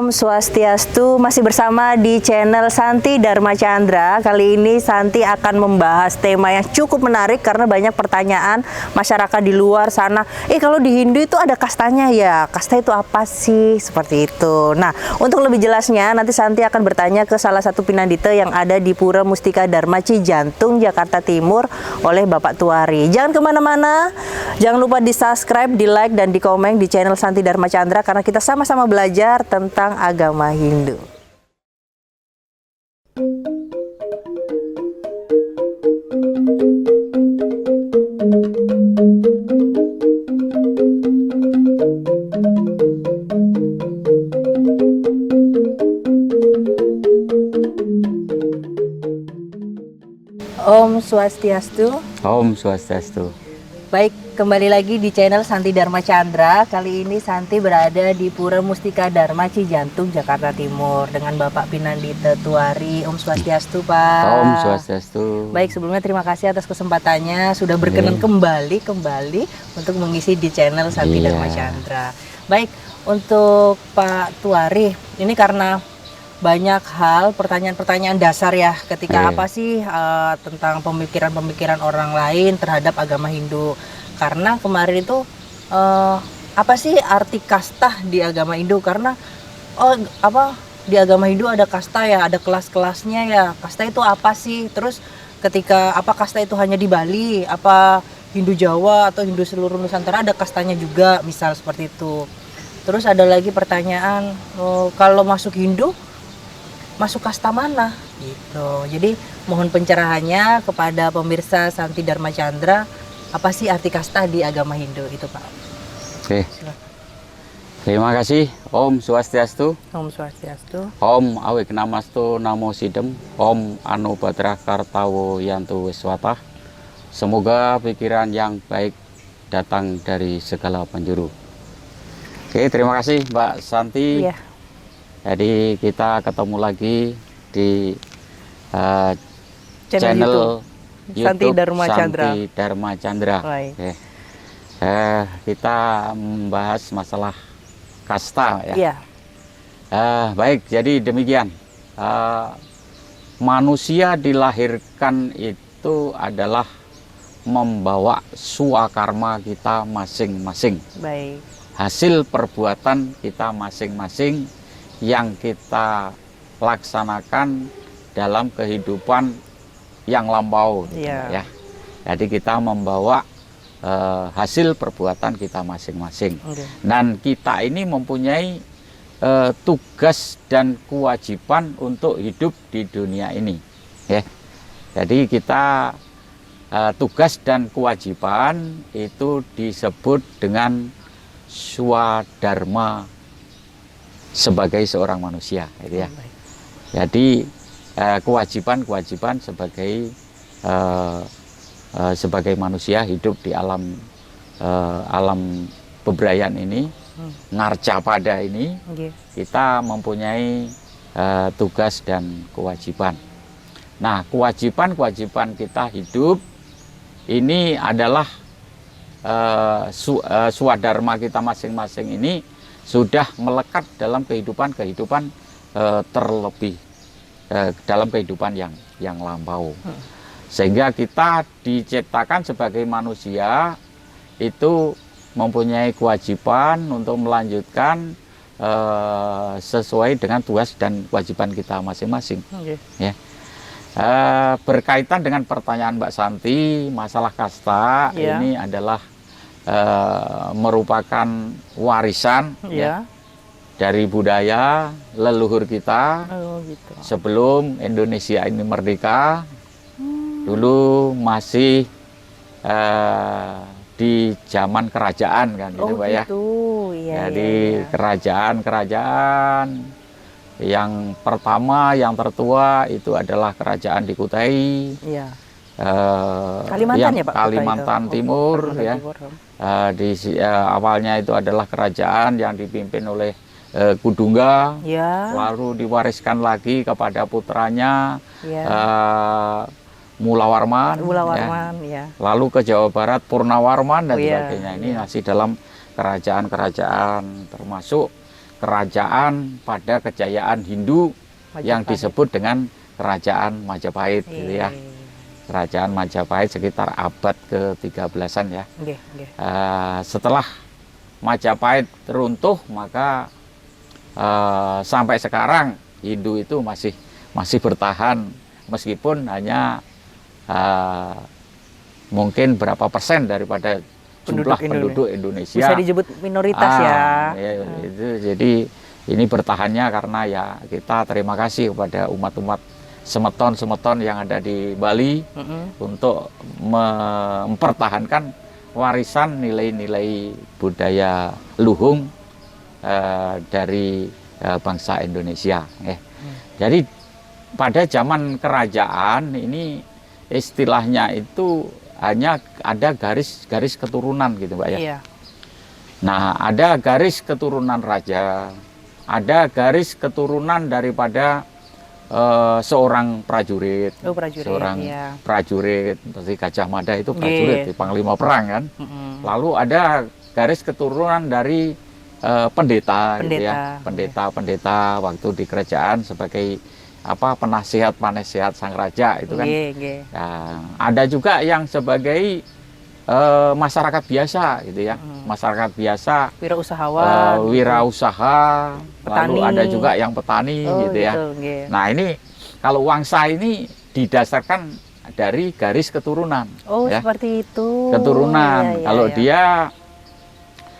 Om Swastiastu, masih bersama di channel Santi Dharma Chandra. Kali ini Santi akan membahas tema yang cukup menarik karena banyak pertanyaan masyarakat di luar sana. Kalau di Hindu itu ada kastanya ya, kasta itu apa sih? Seperti itu. Nah, untuk lebih jelasnya nanti Santi akan bertanya ke salah satu pinandita yang ada di Pura Mustika Dharma Cijantung, Jakarta Timur oleh Bapak Tuari. Jangan kemana-mana, jangan lupa di subscribe, di like, dan di komen di channel Santi Dharma Chandra karena kita sama-sama belajar tentang agama Hindu. Om Swastiastu. Om Swastiastu. Baik, kembali lagi di channel Santi Dharma Chandra. Kali ini Santi berada di Pura Mustika Dharma Cijantung, Jakarta Timur dengan Bapak Pinandita Tuari. Om Swastiastu, Pak. Om Swastiastu. Baik, sebelumnya terima kasih atas kesempatannya sudah berkenan kembali untuk mengisi di channel Santi Dharma Chandra. Baik, untuk Pak Tuari, ini karena banyak hal pertanyaan-pertanyaan dasar ya ketika apa sih tentang pemikiran-pemikiran orang lain terhadap agama Hindu. Karena kemarin itu apa sih arti kasta di agama Hindu? Karena di agama Hindu ada kasta ya, ada kelas-kelasnya ya. Kasta itu apa sih? Terus ketika apa kasta itu hanya di Bali, apa Hindu Jawa atau Hindu seluruh Nusantara ada kastanya juga, misal seperti itu. Terus ada lagi pertanyaan, kalau masuk Hindu masuk kasta mana gitu. Jadi mohon pencerahannya kepada pemirsa Santi Dharma Chandra, apa sih arti kasta di agama Hindu itu, Pak? Oke. Terima kasih. Om Swastiastu. Om Swastiastu. Om Awik Namastu Namo Sidem. Om Anubhadra Kartawo Yantu Wiswata. Semoga pikiran yang baik datang dari segala penjuru. Oke, terima kasih Mbak Santi. Iya. Jadi kita ketemu lagi di channel YouTube Santi Dharma Chandra. Santi Dharma Chandra. Oke. Kita membahas masalah kasta ya. Iya. Baik, jadi demikian. Manusia dilahirkan itu adalah membawa swakarma kita masing-masing. Baik. Hasil perbuatan kita masing-masing yang kita laksanakan dalam kehidupan yang lampau, ya. Jadi kita membawa hasil perbuatan kita masing-masing. Dan kita ini mempunyai tugas dan kewajiban untuk hidup di dunia ini, ya. Jadi kita tugas dan kewajiban itu disebut dengan swadharma sebagai seorang manusia, gitu ya. Jadi kewajiban sebagai manusia hidup di alam bebrayan ini, ngarcapada ini, kita mempunyai tugas dan kewajiban. Nah, kewajiban kita hidup ini adalah swadharma kita masing-masing ini sudah melekat dalam kehidupan terlebih dalam kehidupan yang lampau, sehingga kita diciptakan sebagai manusia itu mempunyai kewajiban untuk melanjutkan sesuai dengan tugas dan kewajiban kita masing-masing. Ya. Berkaitan dengan pertanyaan Mbak Santi, masalah kasta ini adalah merupakan warisan ya, dari budaya leluhur kita sebelum Indonesia ini merdeka. Dulu masih di zaman kerajaan kan, gitu Mbak ya. Jadi kerajaan yang pertama, yang tertua itu adalah kerajaan di Kutai. Kalimantan ya Pak? Kalimantan Timur ya. Awalnya itu adalah kerajaan yang dipimpin oleh Kudungga, lalu diwariskan lagi kepada putranya Mulawarman, lalu ke Jawa Barat Purnawarman dan sebagainya. Ini masih dalam kerajaan-kerajaan, termasuk kerajaan pada kejayaan Hindu yang Majapahit. disebut dengan Kerajaan Majapahit gitu ya. Kerajaan Majapahit sekitar abad ke-13-an ya. Nggih, nggih. Setelah Majapahit runtuh, maka sampai sekarang Hindu itu masih bertahan meskipun hanya mungkin berapa persen daripada jumlah penduduk Indonesia. Bisa disebut minoritas ya. Itu jadi ini bertahannya karena ya kita terima kasih kepada umat-umat semeton-semeton yang ada di Bali untuk mempertahankan warisan nilai-nilai budaya luhung dari bangsa Indonesia. Jadi pada zaman kerajaan ini istilahnya itu hanya ada garis keturunan gitu Mbak ya. Iya. Nah, ada garis keturunan raja, ada garis keturunan daripada seorang prajurit, seorang prajurit seperti Gajah Mada itu prajurit, panglima perang kan. Lalu ada garis keturunan dari pendeta, gitu ya, pendeta waktu di kerajaan sebagai penasihat sang raja itu kan. Nah, ada juga yang sebagai masyarakat biasa gitu ya, masyarakat biasa, wirausaha, lalu ada juga yang petani gitu ya. Nah ini kalau wangsa ini didasarkan dari garis keturunan. Ya. Seperti itu. Keturunan. Kalau dia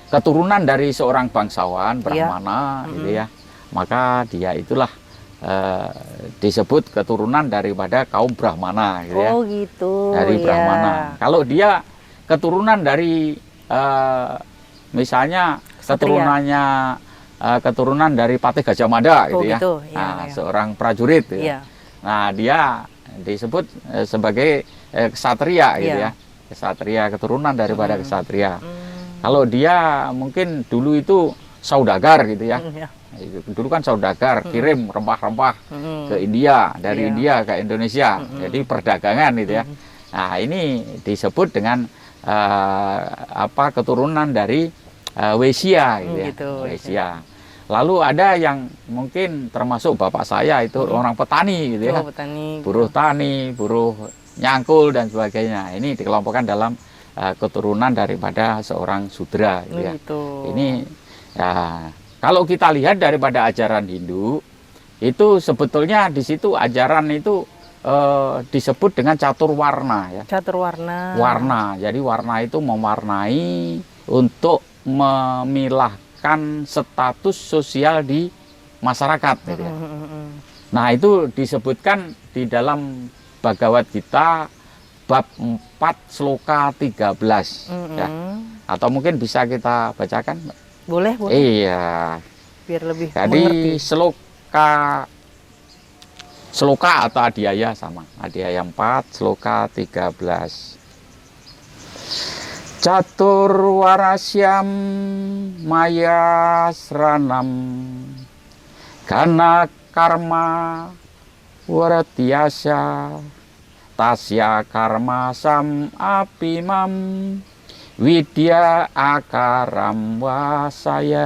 keturunan dari seorang bangsawan Brahmana gitu ya, maka dia itulah disebut keturunan daripada kaum Brahmana gitu ya. Gitu. Dari Brahmana. Kalau dia keturunan dari misalnya keturunan dari Patih Gajah Mada gitu ya. Seorang prajurit gitu ya. Nah, dia disebut sebagai ksatria gitu ya. Ksatria, keturunan daripada ksatria. Kalau dia mungkin dulu itu saudagar gitu ya. Dulu kan saudagar, kirim rempah-rempah ke India, dari India ke Indonesia. Jadi perdagangan gitu ya. Nah, ini disebut dengan keturunan dari Wesia gitu ya. Wesia. Lalu ada yang mungkin termasuk bapak saya itu orang petani gitu ya. Buruh tani, buruh nyangkul dan sebagainya. Ini dikelompokkan dalam keturunan daripada seorang sudra gitu ya. Ini ya, kalau kita lihat daripada ajaran Hindu itu sebetulnya di situ ajaran itu disebut dengan catur warna ya. Catur warna. Warna. Jadi warna itu mewarnai untuk memilahkan status sosial di masyarakat gitu ya. Nah, itu disebutkan di dalam Bhagavad Gita bab 4 sloka 13 ya. Atau mungkin bisa kita bacakan? Boleh. Iya. Biar lebih mengerti. Sloka atau adiaya sama. Adiaya 4, sloka 13. Catur warasyam maya sranam kana karma waratyasya tasya karma sam apimam widya akaram wasayam.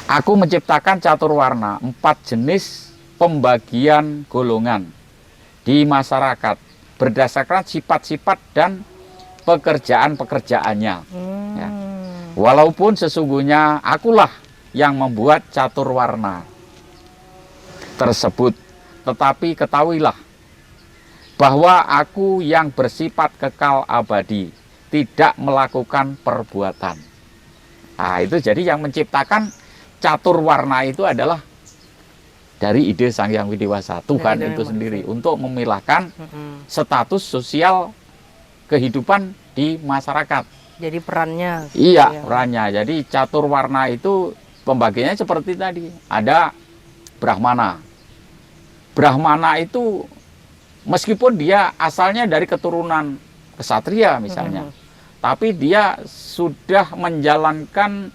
Aku menciptakan catur warna, 4 jenis pembagian golongan di masyarakat berdasarkan sifat-sifat dan pekerjaan-pekerjaannya. Ya. Walaupun sesungguhnya akulah yang membuat catur warna tersebut, tetapi ketahuilah bahwa aku yang bersifat kekal abadi, tidak melakukan perbuatan. Nah, itu jadi yang menciptakan catur warna itu adalah dari ide Sang Hyang Widi-Wasa, Tuhan itu sendiri, untuk memilahkan status sosial kehidupan di masyarakat. Jadi perannya. Iya, perannya. Jadi catur warna itu pembagiannya seperti tadi. Ada Brahmana. Brahmana itu meskipun dia asalnya dari keturunan ksatria misalnya, tapi dia sudah menjalankan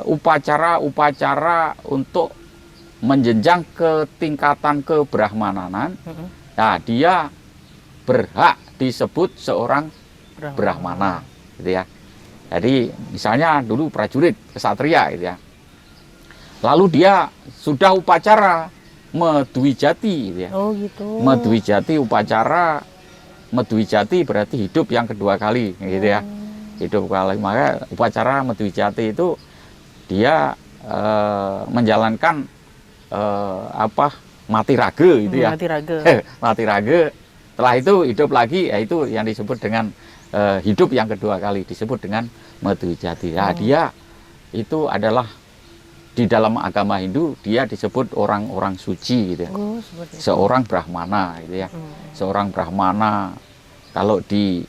upacara-upacara untuk menjenjang ke tingkatan kebrahmananan. Nah, dia berhak disebut seorang Brahmana gitu ya. Jadi misalnya dulu prajurit kesatria gitu ya. Lalu dia sudah upacara Medwijati gitu ya. Oh gitu. Medwijati upacara Medwijati berarti hidup yang kedua kali gitu ya. Hidup kali, maka upacara Medwijati itu dia menjalankan mati raga gitu ya. Mati raga. Mati raga. Setelah itu hidup lagi, yaitu yang disebut dengan hidup yang kedua kali disebut dengan Medwijati. Nah, dia itu adalah di dalam agama Hindu dia disebut orang-orang suci gitu ya. Seorang Brahmana gitu ya. Seorang Brahmana. Kalau di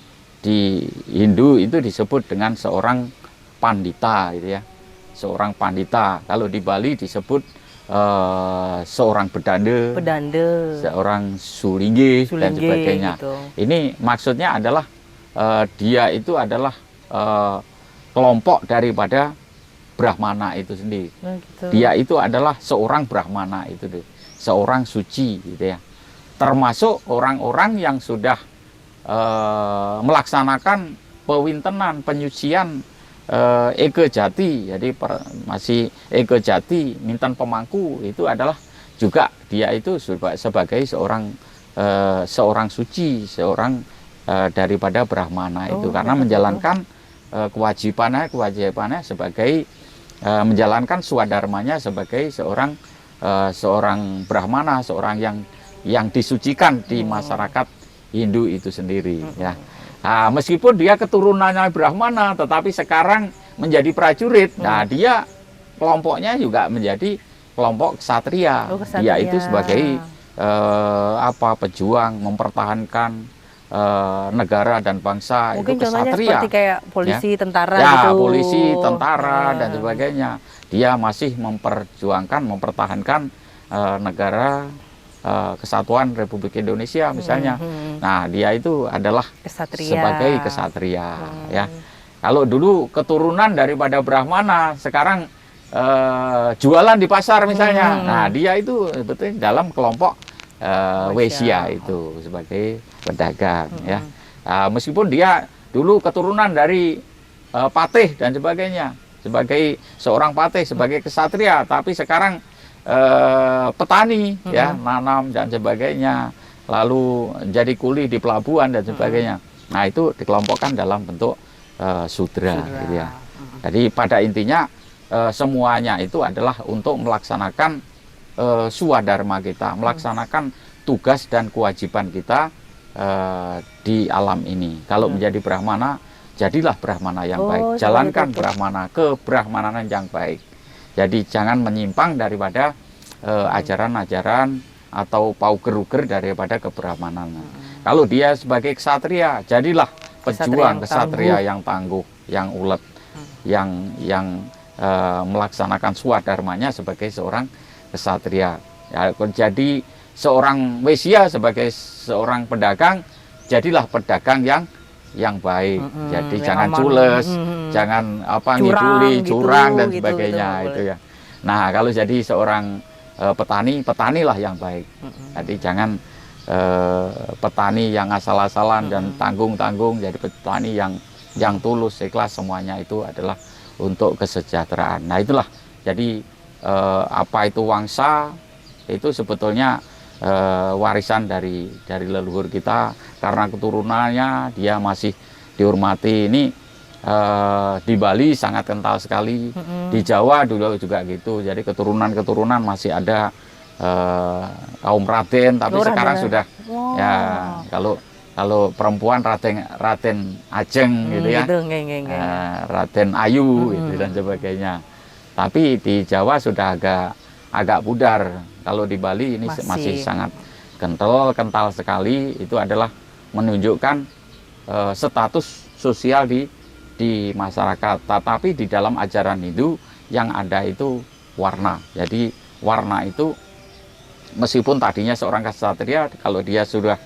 Hindu itu disebut dengan seorang pandita gitu ya. Seorang pandita. Kalau di Bali disebut seorang bedanda, seorang sulingge dan sebagainya. Gitu. Ini maksudnya adalah dia itu adalah kelompok daripada Brahmana itu sendiri. Gitu. Dia itu adalah seorang Brahmana itu deh, seorang suci gitu ya. Termasuk orang-orang yang sudah melaksanakan pewintenan, penyucian Eke Jati. Jadi masih Eke Jati, Minten Pemangku itu adalah juga dia itu sebagai seorang suci, seorang daripada Brahmana itu karena menjalankan kewajibannya sebagai menjalankan swadharmanya sebagai seorang Brahmana, seorang yang disucikan di masyarakat Hindu itu sendiri ya. Nah, meskipun dia keturunannya Brahmana, tetapi sekarang menjadi prajurit. Nah, dia kelompoknya juga menjadi kelompok ksatria. Dia itu sebagai pejuang mempertahankan negara dan bangsa. Mungkin itu contohnya ksatria. Seperti kayak polisi, ya. tentara ya, gitu. Polisi, tentara dan sebagainya. Dia masih mempertahankan negara Kesatuan Republik Indonesia misalnya. Nah, dia itu adalah sebagai ksatria ya. Kalau dulu keturunan daripada Brahmana, sekarang jualan di pasar misalnya. Nah, dia itu betul dalam kelompok Wesya itu sebagai pedagang ya. Nah, meskipun dia dulu keturunan dari patih dan sebagainya, sebagai seorang patih, sebagai ksatria, tapi sekarang petani ya, nanam dan sebagainya, lalu jadi kuli di pelabuhan dan sebagainya. Nah, itu dikelompokkan dalam bentuk sudra gitu ya. Jadi pada intinya semuanya itu adalah untuk melaksanakan swadharma kita, melaksanakan tugas dan kewajiban kita di alam ini. Kalau menjadi Brahmana, jadilah Brahmana yang baik. Jalankan Brahmana, kebrahmanan yang baik. Jadi jangan menyimpang daripada ajaran-ajaran atau pauger-uger daripada kebrahmanan. Kalau dia sebagai ksatria, jadilah pejuang ksatria yang tangguh, yang ulet, yang melaksanakan swadharmanya sebagai seorang ksatria. Ya, jadi seorang Wesya sebagai seorang pedagang, jadilah pedagang yang baik. Jadi jangan cules, jangan ngiduli, curang dan sebagainya itu ya. Nah, kalau jadi seorang petani, petanilah yang baik. Jadi jangan petani yang asal-asalan dan tanggung-tanggung. Jadi petani yang tulus, ikhlas, semuanya itu adalah untuk kesejahteraan. Nah, itulah. Jadi apa itu wangsa itu sebetulnya warisan dari leluhur kita, karena keturunannya dia masih dihormati. Ini di Bali sangat kental sekali, di Jawa dulu juga gitu. Jadi keturunan masih ada kaum Raden, tapi sekarang sudah ya kalau perempuan Raden Ajeng gitu ya, Raden Ayu gitu dan sebagainya. Tapi di Jawa sudah agak pudar. Kalau di Bali ini masih sangat kental sekali. Itu adalah menunjukkan status sosial di masyarakat. Tetapi di dalam ajaran Hindu yang ada itu warna. Jadi warna itu meskipun tadinya seorang ksatria, kalau dia sudah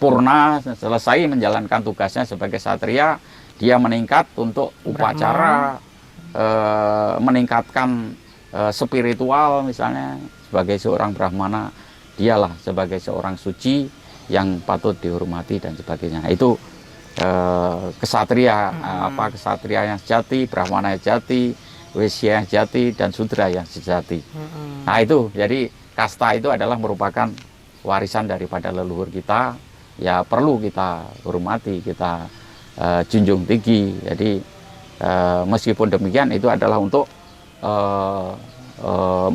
purna selesai menjalankan tugasnya sebagai ksatria, dia meningkat untuk upacara, meningkatkan spiritual misalnya. Sebagai seorang Brahmana, dialah sebagai seorang suci yang patut dihormati dan sebagainya. Itu kesatria, kesatria yang sejati, brahmana yang sejati, Waisya yang sejati, dan Sudra yang sejati. Nah itu, jadi kasta itu adalah merupakan warisan daripada leluhur kita, ya perlu kita hormati, kita junjung tinggi. Jadi meskipun demikian itu adalah untuk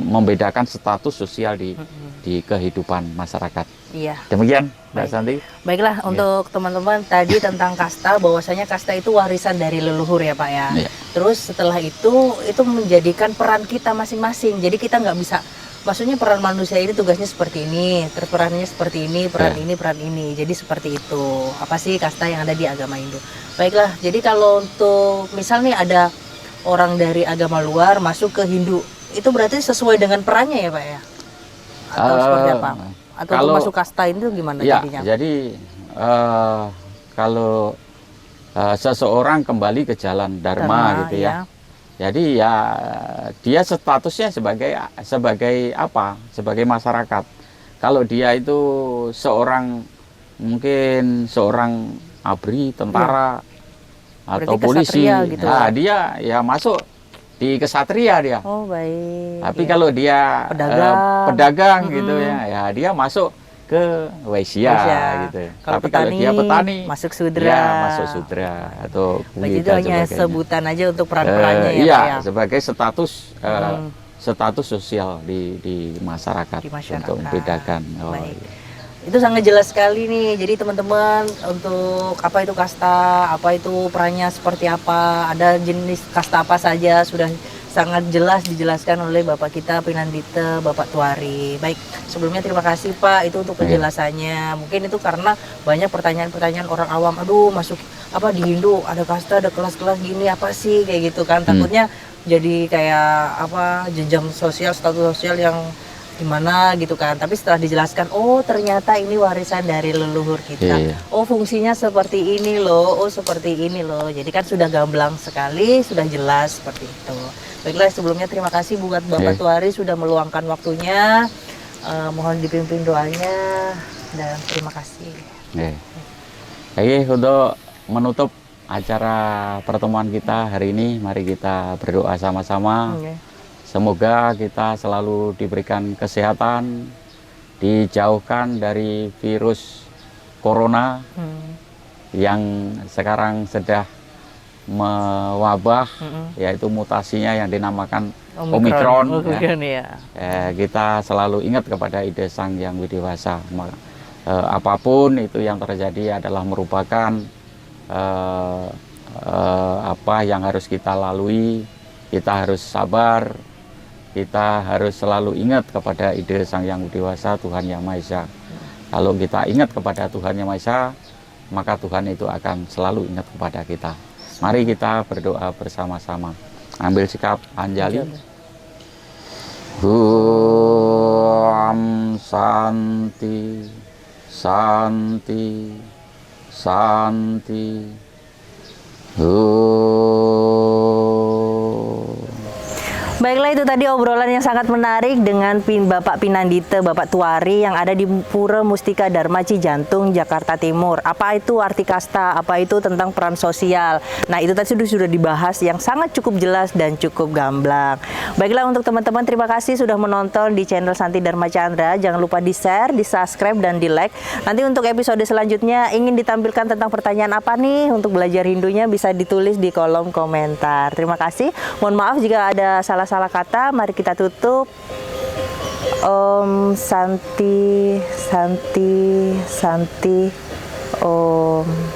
membedakan status sosial di kehidupan masyarakat. Iya. Demikian, Mbak Baik. Santi. Baiklah, untuk teman-teman tadi tentang kasta, bahwasanya kasta itu warisan dari leluhur ya Pak ya. Iya. Terus setelah itu menjadikan peran kita masing-masing. Jadi kita nggak bisa, maksudnya peran manusia ini tugasnya seperti ini, terus perannya seperti ini, peran Iya. ini, peran ini. Jadi seperti itu. Apa sih kasta yang ada di agama Hindu? Baiklah, jadi kalau untuk misal nih ada orang dari agama luar masuk ke Hindu, itu berarti sesuai dengan perannya ya Pak ya? Atau seperti apa? Atau kalau- untuk masuk kasta itu gimana Ya, jadinya? jadi kalau seseorang kembali ke jalan Dharma, gitu ya. Jadi ya dia statusnya sebagai apa? Sebagai masyarakat. Kalau dia itu mungkin seorang ABRI, tentara atau Berarti polisi, kesatria gitu nah ya? dia ya masuk di kesatria dia. Oh baik. Tapi ya. kalau dia Pedagang. gitu ya dia masuk ke Waisya Waisya. gitu. Kalau Tapi kalau dia petani masuk Sudra. ya masuk Sudra atau Baik, itu dan hanya sebagainya. sebutan aja untuk peran-perannya ya Iya, Pak ya. sebagai status sosial di masyarakat, Di masyarakat. untuk membedakan. Baik. Iya. Itu sangat jelas sekali nih. Jadi teman-teman, untuk apa itu kasta, apa itu perannya seperti apa, ada jenis kasta apa saja sudah sangat jelas dijelaskan oleh Bapak kita Pinandita, Bapak Tuari. Baik, sebelumnya terima kasih Pak itu untuk penjelasannya. Mungkin itu karena banyak pertanyaan-pertanyaan orang awam, aduh masuk apa di Hindu ada kasta, ada kelas-kelas gini apa sih kayak gitu kan. Takutnya jadi kayak apa jenjang sosial, status sosial yang gimana gitu kan. Tapi setelah dijelaskan, oh ternyata ini warisan dari leluhur kita. Iya. Oh fungsinya seperti ini loh, oh seperti ini loh. Jadi kan sudah gamblang sekali, sudah jelas seperti itu. Baiklah, sebelumnya terima kasih buat Bapak Tuari sudah meluangkan waktunya. Mohon dipimpin doanya dan terima kasih. Oke, untuk menutup acara pertemuan kita hari ini, mari kita berdoa sama-sama. Oke. Semoga kita selalu diberikan kesehatan, dijauhkan dari virus corona yang sekarang sedang mewabah, yaitu mutasinya yang dinamakan Omikron. Ya. Kita selalu ingat kepada ide Sang Yang Widewasa. Apapun itu yang terjadi adalah merupakan apa yang harus kita lalui. Kita harus sabar, kita harus selalu ingat kepada ide Sang Yang Widewasa, Tuhan Yang Maha Esa. Kalau kita ingat kepada Tuhan Yang Maha Esa, maka Tuhan itu akan selalu ingat kepada kita. Mari kita berdoa bersama-sama. Ambil sikap anjali. Om Santi, Santi, Santi. Baiklah, itu tadi obrolan yang sangat menarik dengan Bapak Pinandita, Bapak Tuari yang ada di Pura Mustika Dharma Cijantung, Jakarta Timur. Apa itu arti kasta, apa itu tentang peran sosial. Nah itu tadi sudah dibahas yang sangat cukup jelas dan cukup gamblang. Baiklah, untuk teman-teman terima kasih sudah menonton di channel Santi Dharma Chandra. Jangan lupa di share, di subscribe, dan di like. Nanti untuk episode selanjutnya ingin ditampilkan tentang pertanyaan apa nih untuk belajar Hindunya bisa ditulis di kolom komentar. Terima kasih. Mohon maaf jika ada salah kata. Mari kita tutup. Om Santi, Santi, Santi. Om